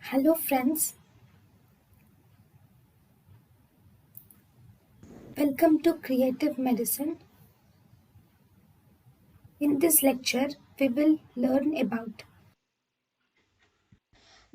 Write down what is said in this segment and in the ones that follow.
Hello friends, welcome to Creative Medicine. In this lecture, we will learn about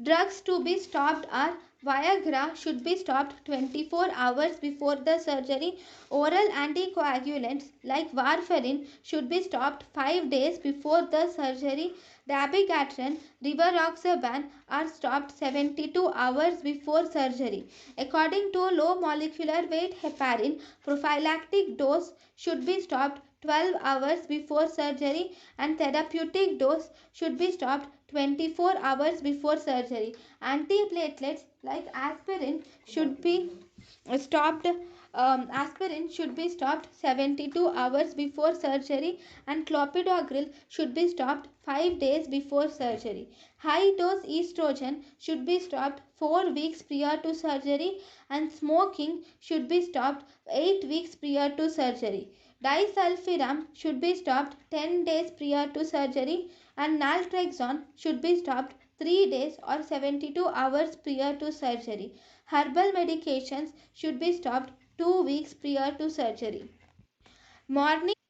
Drugs to be stopped are Viagra should be stopped 24 hours before the surgery. Oral anticoagulants like warfarin should be stopped 5 days before the surgery. Dabigatran, rivaroxaban are stopped 72 hours before surgery. According to low molecular weight heparin, prophylactic dose should be stopped 12 hours before surgery and therapeutic dose should be stopped 24 hours before surgery. Antiplatelets like stopped aspirin should be stopped 72 hours before surgery and clopidogrel should be stopped 5 days before surgery. High dose estrogen should be stopped 4 weeks prior to surgery and smoking should be stopped 8 weeks prior to surgery. Disulfiram should be stopped 10 days prior to surgery and naltrexone should be stopped 3 days or 72 hours prior to surgery. Herbal medications should be stopped 2 weeks prior to surgery. Morning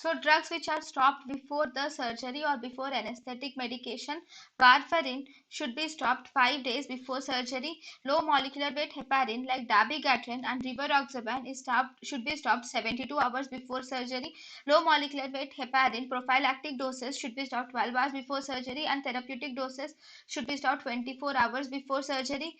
So drugs which are stopped before the surgery or before anesthetic medication, warfarin should be stopped 5 days before surgery. Low molecular weight heparin like dabigatran and rivaroxaban should be stopped 72 hours before surgery. Low molecular weight heparin prophylactic doses should be stopped 12 hours before surgery and therapeutic doses should be stopped 24 hours before surgery.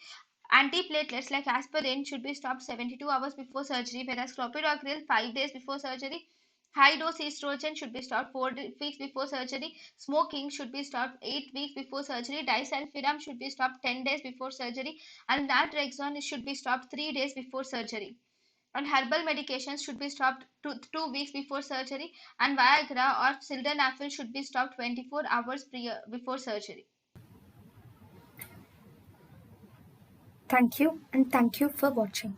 Antiplatelets like aspirin should be stopped 72 hours before surgery, whereas clopidogrel 5 days before surgery. High dose estrogen should be stopped 4 weeks before surgery. Smoking should be stopped 8 weeks before surgery. Disulfiram should be stopped 10 days before surgery. And naltrexone should be stopped 3 days before surgery. And herbal medications should be stopped 2 weeks before surgery. And Viagra or sildenafil should be stopped 24 hours before surgery. thank you and thank you for watching.